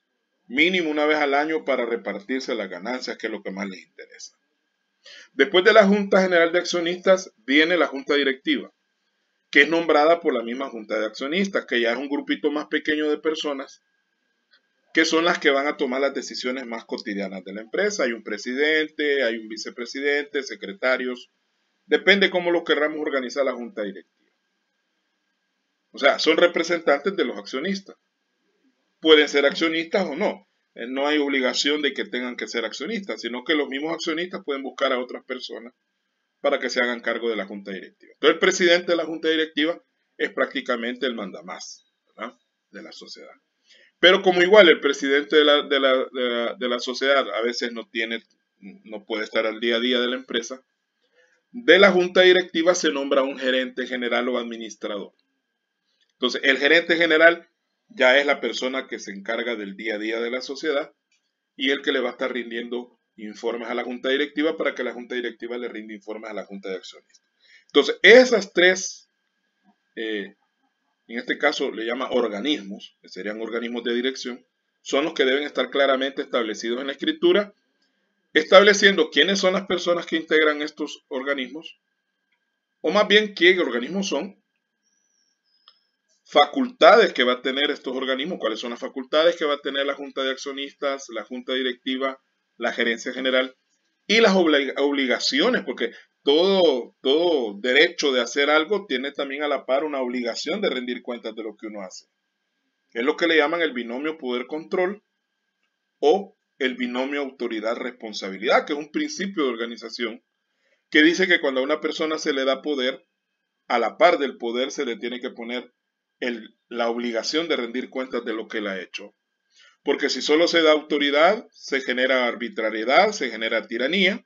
mínimo una vez al año para repartirse las ganancias, que es lo que más les interesa. Después de la Junta General de Accionistas viene la Junta Directiva. que es nombrada por la misma junta de accionistas, que ya es un grupito más pequeño de personas que son las que van a tomar las decisiones más cotidianas de la empresa. Hay un presidente, hay un vicepresidente, secretarios, depende cómo lo querramos organizar la junta directiva. O sea, son representantes de los accionistas. Pueden ser accionistas o no. No hay obligación de que tengan que ser accionistas, sino que los mismos accionistas pueden buscar a otras personas para que se hagan cargo de la junta directiva. Entonces, el presidente de la junta directiva es prácticamente el mandamás, ¿verdad?, de la sociedad. Pero como igual el presidente de la sociedad a veces no puede estar al día a día de la empresa, de la junta directiva se nombra un gerente general o administrador. Entonces, el gerente general ya es la persona que se encarga del día a día de la sociedad y el que le va a estar rindiendo informes a la junta directiva para que la junta directiva le rinda informes a la junta de accionistas. Entonces, esas tres, en este caso le llama organismos, que serían organismos de dirección, son los que deben estar claramente establecidos en la escritura, estableciendo quiénes son las personas que integran estos organismos, o más bien qué organismos son, facultades que va a tener estos organismos, cuáles son las facultades que va a tener la junta de accionistas, la junta directiva, la gerencia general y las obligaciones, porque todo derecho de hacer algo tiene también a la par una obligación de rendir cuentas de lo que uno hace. Es lo que le llaman el binomio poder-control o el binomio autoridad-responsabilidad, que es un principio de organización que dice que cuando a una persona se le da poder, a la par del poder se le tiene que poner la obligación de rendir cuentas de lo que él ha hecho. Porque si solo se da autoridad, se genera arbitrariedad, se genera tiranía.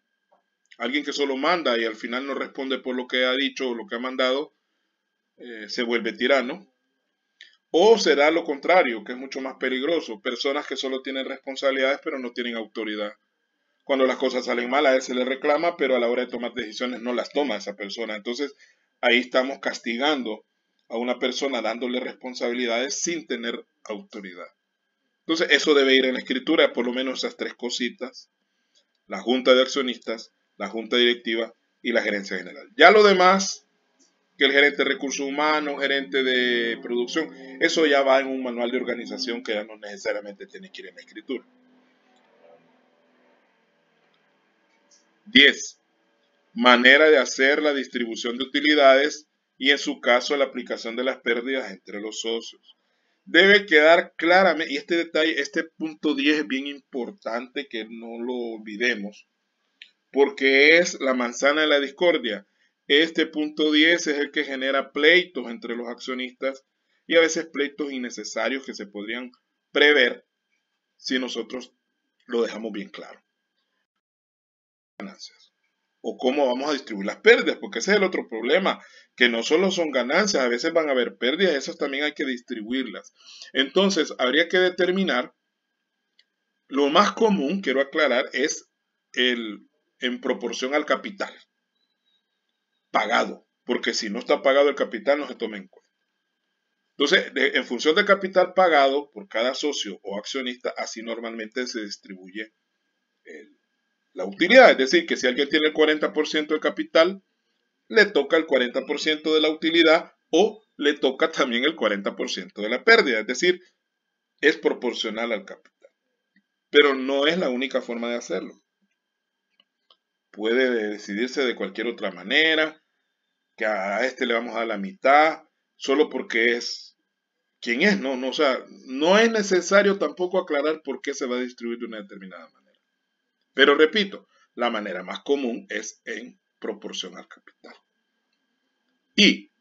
Alguien que solo manda y al final no responde por lo que ha dicho o lo que ha mandado, se vuelve tirano. O será lo contrario, que es mucho más peligroso. Personas que solo tienen responsabilidades pero no tienen autoridad. Cuando las cosas salen mal, a él se le reclama, pero a la hora de tomar decisiones no las toma esa persona. Entonces, ahí estamos castigando a una persona dándole responsabilidades sin tener autoridad. Entonces, eso debe ir en la escritura, por lo menos esas tres cositas: la junta de accionistas, la junta directiva y la gerencia general. Ya lo demás, que el gerente de recursos humanos, gerente de producción, eso ya va en un manual de organización que ya no necesariamente tiene que ir en la escritura. 10. Manera de hacer la distribución de utilidades y en su caso la aplicación de las pérdidas entre los socios. Debe quedar claramente, y este detalle, este punto 10 es bien importante que no lo olvidemos, porque es la manzana de la discordia. Este punto 10 es el que genera pleitos entre los accionistas y a veces pleitos innecesarios que se podrían prever si nosotros lo dejamos bien claro. Ganancias. O cómo vamos a distribuir las pérdidas, porque ese es el otro problema, que no solo son ganancias, a veces van a haber pérdidas, esas también hay que distribuirlas. Entonces, habría que determinar, lo más común, quiero aclarar, es en proporción al capital pagado, porque si no está pagado el capital no se toma en cuenta. Entonces, en función del capital pagado por cada socio o accionista, así normalmente se distribuye la utilidad. Es decir, que si alguien tiene el 40% del capital, le toca el 40% de la utilidad o le toca también el 40% de la pérdida. Es decir, es proporcional al capital. Pero no es la única forma de hacerlo. Puede decidirse de cualquier otra manera, que a este le vamos a dar la mitad, solo porque es quien es, ¿no? O sea, no es necesario tampoco aclarar por qué se va a distribuir de una determinada manera. Pero repito, la manera más común es en proporción al capital. Y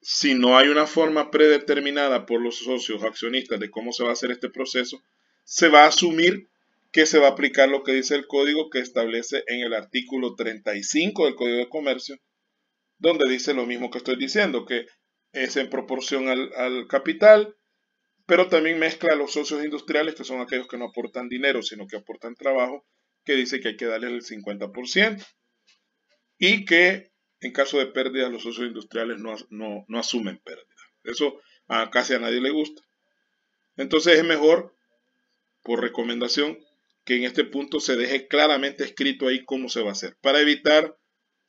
si no hay una forma predeterminada por los socios accionistas de cómo se va a hacer este proceso, se va a asumir que se va a aplicar lo que dice el código, que establece en el artículo 35 del Código de Comercio, donde dice lo mismo que estoy diciendo, que es en proporción al capital, pero también mezcla a los socios industriales, que son aquellos que no aportan dinero, sino que aportan trabajo, que dice que hay que darle el 50%, y que en caso de pérdida los socios industriales no asumen pérdida. Eso casi a nadie le gusta. Entonces es mejor, por recomendación, que en este punto se deje claramente escrito ahí cómo se va a hacer, para evitar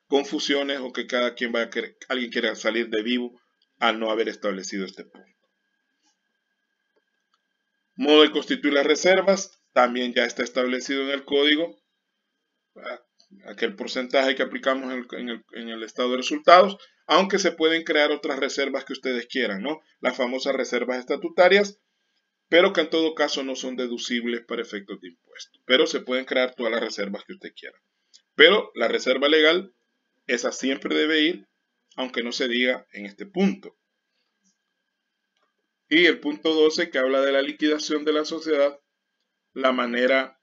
confusiones o que cada quien vaya a querer, alguien quiera salir de vivo al no haber establecido este punto. Modo de constituir las reservas también ya está establecido en el código. Aquel porcentaje que aplicamos en el estado de resultados, aunque se pueden crear otras reservas que ustedes quieran, ¿no? Las famosas reservas estatutarias, pero que en todo caso no son deducibles para efectos de impuesto. Pero se pueden crear todas las reservas que usted quiera. Pero la reserva legal, esa siempre debe ir, aunque no se diga en este punto. Y el punto 12, que habla de la liquidación de la sociedad, la manera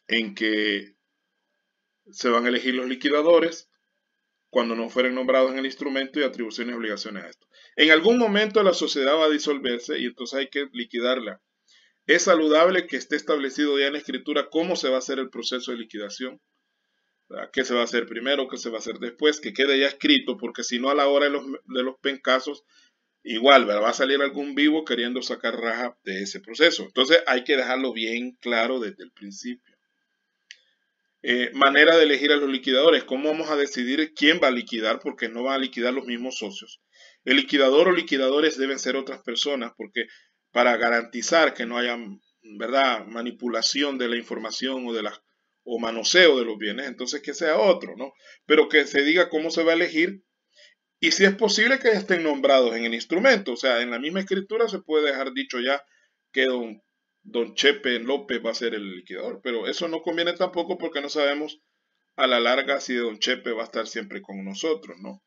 en que se van a elegir los liquidadores cuando no fueren nombrados en el instrumento y atribuciones y obligaciones a esto. En algún momento la sociedad va a disolverse y entonces hay que liquidarla. Es saludable que esté establecido ya en la escritura cómo se va a hacer el proceso de liquidación, ¿verdad? ¿Qué se va a hacer primero? ¿Qué se va a hacer después? Que quede ya escrito, porque si no a la hora de los pencasos, igual, ¿verdad? Va a salir algún vivo queriendo sacar raja de ese proceso. Entonces hay que dejarlo bien claro desde el principio. Manera de elegir a los liquidadores. ¿Cómo vamos a decidir quién va a liquidar? Porque no van a liquidar los mismos socios. El liquidador o liquidadores deben ser otras personas, porque para garantizar que no haya, ¿verdad?, manipulación de la información o manoseo de los bienes, entonces que sea otro, ¿no? Pero que se diga cómo se va a elegir y si es posible que ya estén nombrados en el instrumento. O sea, en la misma escritura se puede dejar dicho ya que don Chepe López va a ser el liquidador, pero eso no conviene tampoco porque no sabemos a la larga si don Chepe va a estar siempre con nosotros, ¿no?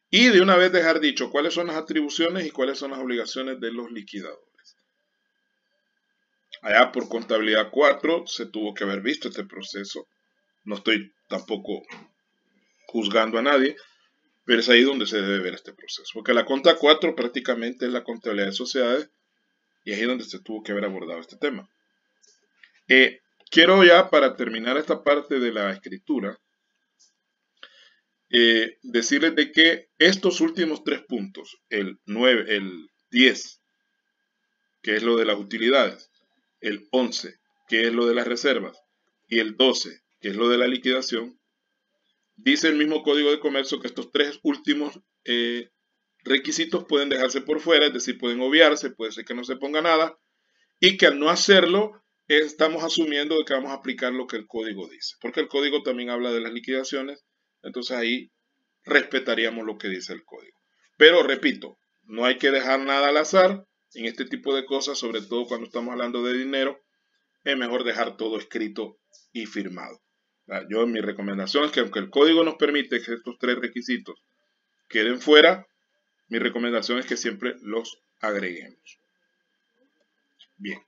Y de una vez dejar dicho cuáles son las atribuciones y cuáles son las obligaciones de los liquidadores. Allá por contabilidad 4 se tuvo que haber visto este proceso. No estoy tampoco juzgando a nadie, pero es ahí donde se debe ver este proceso. Porque la conta 4 prácticamente es la contabilidad de sociedades y es ahí donde se tuvo que haber abordado este tema. Quiero ya, para terminar esta parte de la escritura, decirles de que estos últimos tres puntos, el 9, el 10, que es lo de las utilidades, el 11, que es lo de las reservas, y el 12, que es lo de la liquidación, dice el mismo Código de Comercio que estos tres últimos requisitos pueden dejarse por fuera, es decir, pueden obviarse, puede ser que no se ponga nada, y que al no hacerlo, estamos asumiendo de que vamos a aplicar lo que el código dice, porque el código también habla de las liquidaciones, entonces ahí respetaríamos lo que dice el código. Pero repito, no hay que dejar nada al azar en este tipo de cosas, sobre todo cuando estamos hablando de dinero, es mejor dejar todo escrito y firmado. Yo, mi recomendación es que aunque el código nos permite que estos tres requisitos queden fuera, mi recomendación es que siempre los agreguemos. Bien.